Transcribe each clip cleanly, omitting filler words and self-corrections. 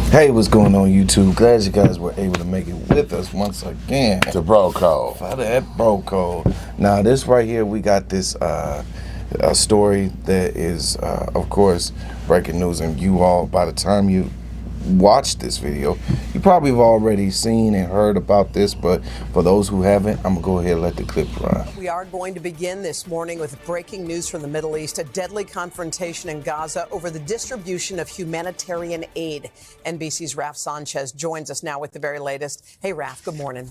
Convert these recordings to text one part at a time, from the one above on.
Hey, what's going on YouTube? Glad you guys were able to make it with us once again. The bro code. For that bro code. Now this right here, we got this a story that is of course breaking news, and you all, by the time you watch this video, you probably have already seen and heard about this, but for those who haven't, I'm gonna go ahead and let the clip run. We are going to begin this morning with breaking news from the Middle East, a deadly confrontation in Gaza over the distribution of humanitarian aid. NBC's Raf Sanchez joins us now with the very latest. Hey, Raf, good morning.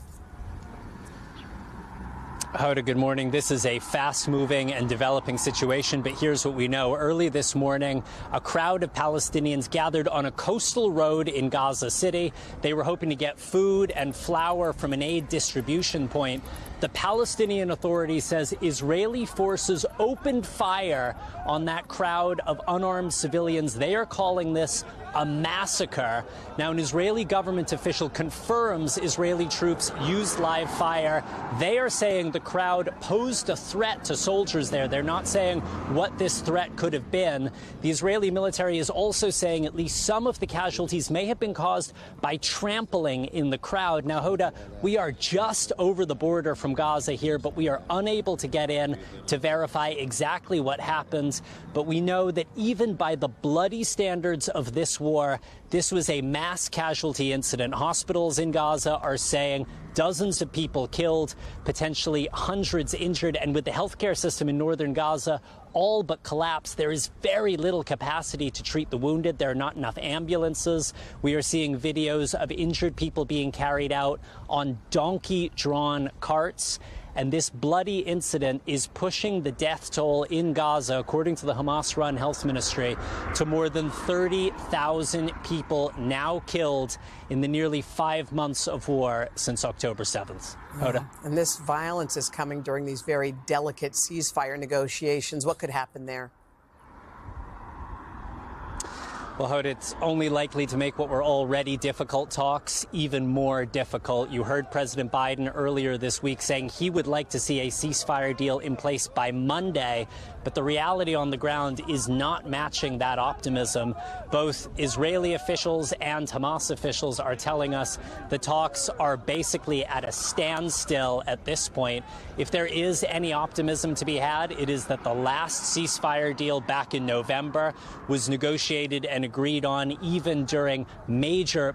Hoda, good morning. This is a fast-moving and developing situation, but here's what we know. Early this morning, a crowd of Palestinians gathered on a coastal road in Gaza City. They were hoping to get food and flour from an aid distribution point. The Palestinian Authority says Israeli forces opened fire on that crowd of unarmed civilians. They are calling this a massacre. Now, an Israeli government official confirms Israeli troops used live fire. They are saying the crowd posed a threat to soldiers there. They're not saying what this threat could have been. The Israeli military is also saying at least some of the casualties may have been caused by trampling in the crowd. Now, Hoda, we are just over the border from Gaza here, but we are unable to get in to verify exactly what happened. But we know that even by the bloody standards of this war, this was a mass casualty incident. Hospitals in Gaza are saying dozens of people killed, potentially hundreds injured, and with the healthcare system in northern Gaza all but collapsed, there is very little capacity to treat the wounded. There are not enough ambulances. We are seeing videos of injured people being carried out on donkey-drawn carts. And this bloody incident is pushing the death toll in Gaza, according to the Hamas-run health ministry, to more than 30,000 people now killed in the nearly 5 months of war since October 7th. Hoda. And this violence is coming during these very delicate ceasefire negotiations. What could happen there? Well, Hoda, it's only likely to make what were already difficult talks even more difficult. You heard President Biden earlier this week saying he would like to see a ceasefire deal in place by Monday, but the reality on the ground is not matching that optimism. Both Israeli officials and Hamas officials are telling us the talks are basically at a standstill at this point. If there is any optimism to be had, it is that the last ceasefire deal back in November was negotiated and agreed on even during major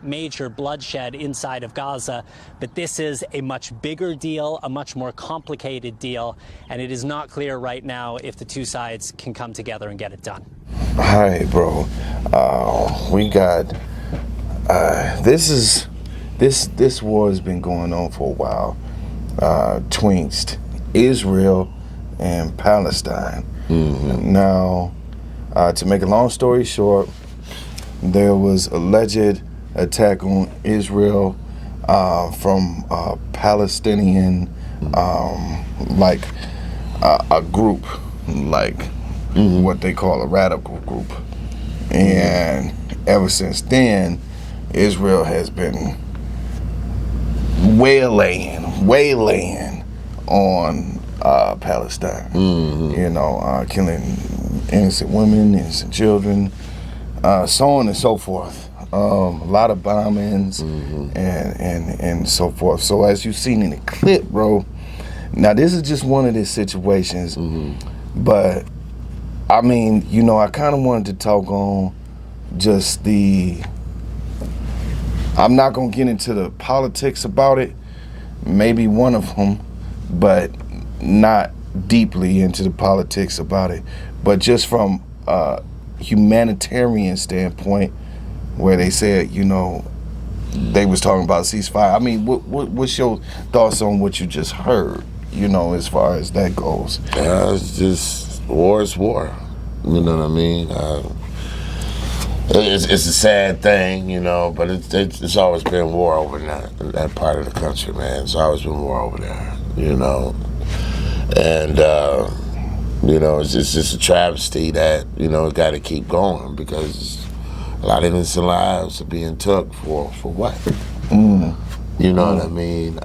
bloodshed inside of Gaza. But this is a much bigger deal, a much more complicated deal, and it is not clear right now if the two sides can come together and get it done. All right, bro. We got this war has been going on for a while. Twixt Israel and Palestine. Now, to make a long story short, there was alleged attack on Israel from a Palestinian, like a group, like what they call a radical group. And ever since then, Israel has been waylaying on Palestine. You know, killing innocent women, innocent children, so on and so forth. A lot of bombings and so forth. So as you've seen in the clip, bro, now this is just one of these situations, but I mean, you know, I kind of wanted to talk on just I'm not going to get into the politics about it, maybe one of them, but not deeply into the politics about it, but just from a humanitarian standpoint, where they said, you know, they was talking about ceasefire. I mean, what's your thoughts on what you just heard, you know, as far as that goes? It's just, war is war. You know what I mean? It's a sad thing, you know, but it's always been war over that part of the country, man. It's always been war over there, you know. And, you know, it's just a travesty that, you know, it got to keep going, because a lot of innocent lives are being took for what? You know what I mean?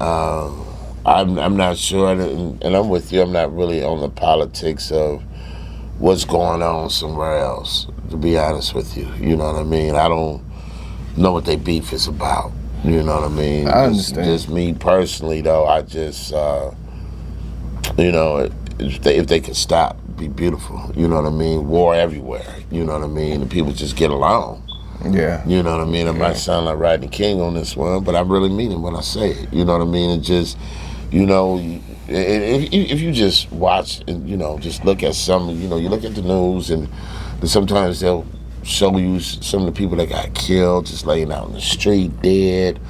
I'm not sure, and I'm with you, I'm not really on the politics of what's going on somewhere else, to be honest with you. You know what I mean? I don't know what they beef is about. You know what I mean? I understand. Just me personally, though, I just, you know, if they could stop, be beautiful. You know what I mean? War everywhere. You know what I mean? And people just get along. Yeah. You know what I mean? It might sound like Rodney King on this one, but I really mean it when I say it. You know what I mean? It just, you know, if you just watch and, you know, just look at some, you know, you look at the news and sometimes they'll show you some of the people that got killed just laying out in the street dead.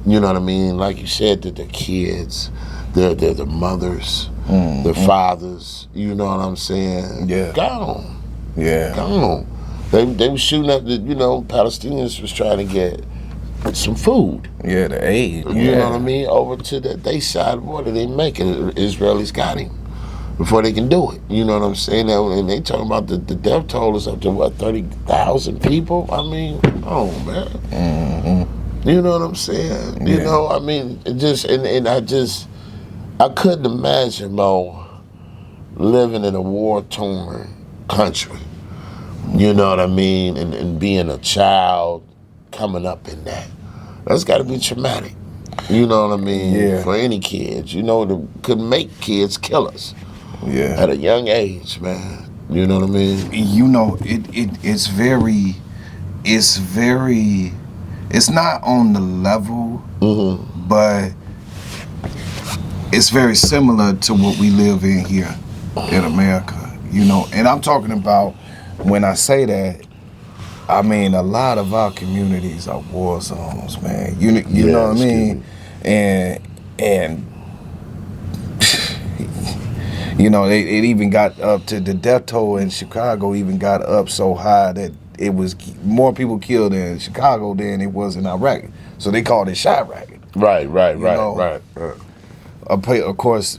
You know what I mean? Like you said, that the kids, they're the mothers, the fathers. You know what I'm saying? Yeah. Gone. Yeah. Gone. They were shooting up the, you know, Palestinians was trying to get some food. Yeah, the aid. You know what I mean? Over to they side of the border. They make it. Israelis got him before they can do it. You know what I'm saying? And they talking about the death toll is up to, what, 30,000 people? I mean, oh, man. Mm-hmm. You know what I'm saying? You know, I mean, it just, and I couldn't imagine, Mo, living in a war-torn country. You know what I mean? And being a child coming up in that. That's got to be traumatic. You know what I mean? Yeah. For any kids. You know, it could make kids killers. Yeah. At a young age, man. You know what I mean? You know, it's very, it's not on the level, but it's very similar to what we live in here in America, you know. And I'm talking about, when I say that, I mean a lot of our communities are war zones, man. You know what I mean? And you know, it even got up to the death toll in Chicago, even got up so high that it was more people killed in Chicago than it was in Iraq. So they called it Chiraq. Right. Of course,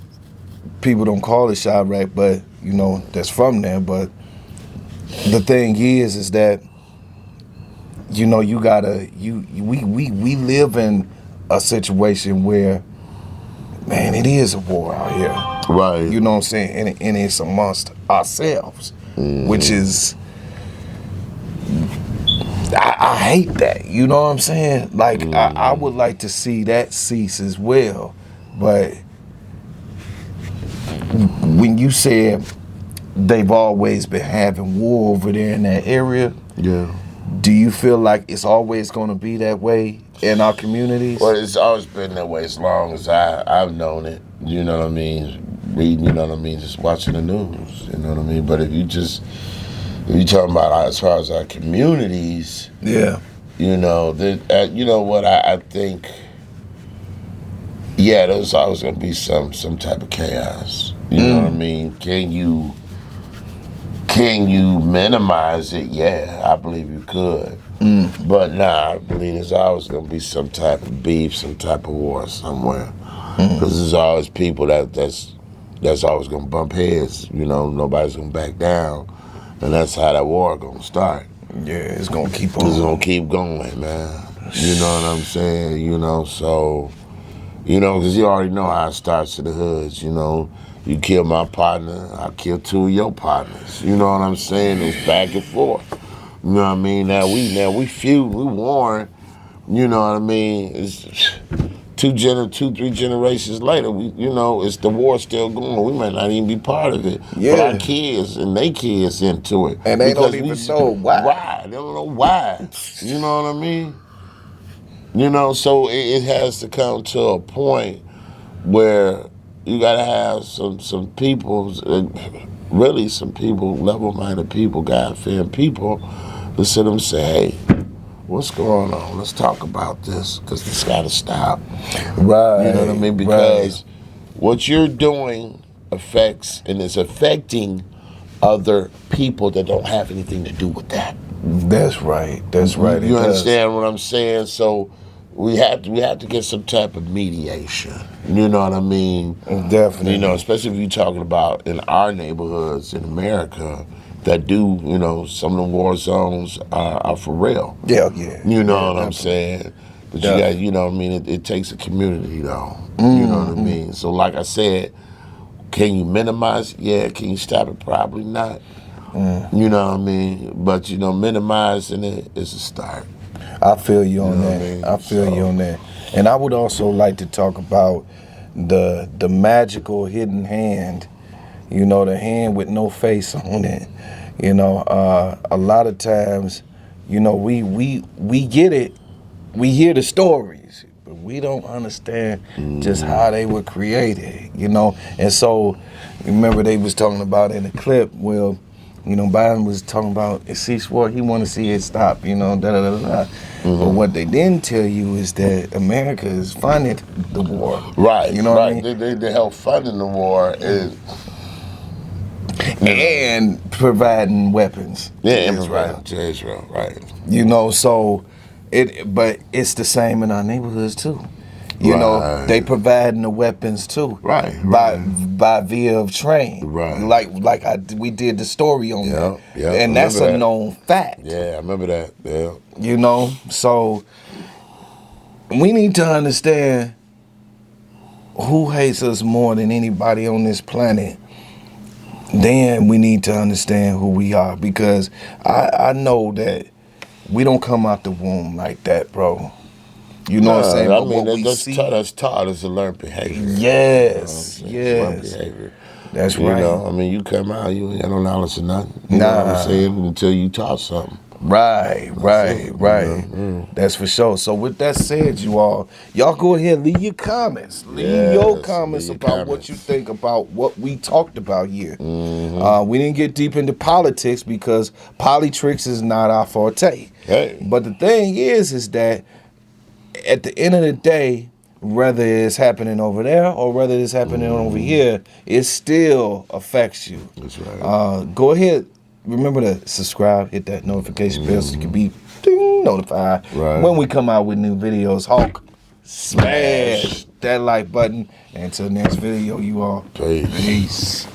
people don't call it Chiraq, but, you know, that's from there. But the thing is that, you know, you gotta, we live in a situation where, man, it is a war out here. Right. You know what I'm saying? And it's amongst ourselves, which is, I hate that. You know what I'm saying? Like, I would like to see that cease as well. But when you said they've always been having war over there in that area, do you feel like it's always going to be that way in our communities? Well, it's always been that way as long as I've known it. You know what I mean? Reading, you know what I mean? Just watching the news, you know what I mean? But if you talking about as far as our communities, you know, you know what, I think, there's always going to be some type of chaos. You know what I mean? Can you minimize it? Yeah, I believe you could. But I believe there's always going to be some type of beef, some type of war somewhere. Because there's always people that's always going to bump heads. You know, nobody's going to back down. And that's how that war going to start. Yeah, it's going to keep on. It's going to keep going, man. You know what I'm saying? You know, so, you know, because you already know how it starts in the hoods, you know. You kill my partner, I kill two of your partners. You know what I'm saying? It's back and forth. You know what I mean? Now we feud, we warn. You know what I mean? It's 2-3 generations later. You know, it's the war still going. We might not even be part of it. Yeah. But our kids and they kids into it. And they don't even know why. Why? They don't know why. You know what I mean? You know, so it has to come to a point where you gotta have some people, really some people, level-minded people, God-fearing people, to sit and say, hey, what's going on? Let's talk about this, because this gotta stop. Right. You know what I mean? Because what you're doing affects and is affecting other people that don't have anything to do with that. That's right. That's right. You understand what I'm saying? So we have to get some type of mediation. You know what I mean? Definitely. You know, especially if you're talking about in our neighborhoods in America that do, you know, some of the war zones are for real. Yeah. You know what I'm saying? But you got, you know what I mean? It takes a community, though. You know what I mean? So like I said, can you minimize it? Yeah. Can you stop it? Probably not. You know what I mean? But, you know, minimizing it is a start. I feel you on You know what that. I mean? I feel So- you on that. And I would also like to talk about the magical hidden hand. You know, the hand with no face on it. You know, a lot of times, you know, we get it. We hear the stories, but we don't understand just how they were created. You know, and so remember they was talking about in the clip. Well, you know, Biden was talking about he swore he want to see it stop. You know, da da da da. But what they didn't tell you is that America has funded the war. Right. You know right. what I mean? They help funding the war And providing weapons. Yeah, to and Israel. right to Israel, right? You know, so but it's the same in our neighborhoods too. You know, Right. they providing the weapons too. Right, By via of train. Right. Like we did the story on that. yeah, And I that's a remember that. known fact. Yeah, I remember that. Yeah, You know, so we need to understand who hates us more than anybody on this planet. Then we need to understand who we are, because I know that we don't come out the womb like that, bro. You know what I'm saying? I But mean, what we that's see, taught us to learn behavior. yes, Learn yes, behavior. that's You right. know, I mean, you come out, you ain't got no knowledge of nothing. You know what Nah. I'm saying? Until you taught something. Right. That's for sure. So with that said, y'all go ahead, leave your comments. Leave your Yes, comments leave your about what comments. you think about what we talked about here. We didn't get deep into politics because politics is not our forte. Hey. But the thing is that at the end of the day, whether it's happening over there or whether it's happening over here, it still affects you. That's right. Go ahead. Remember to subscribe, hit that notification bell so you can be notified Right. when we come out with new videos. Hulk, smash that like button. And until next video, you all. Peace. Peace.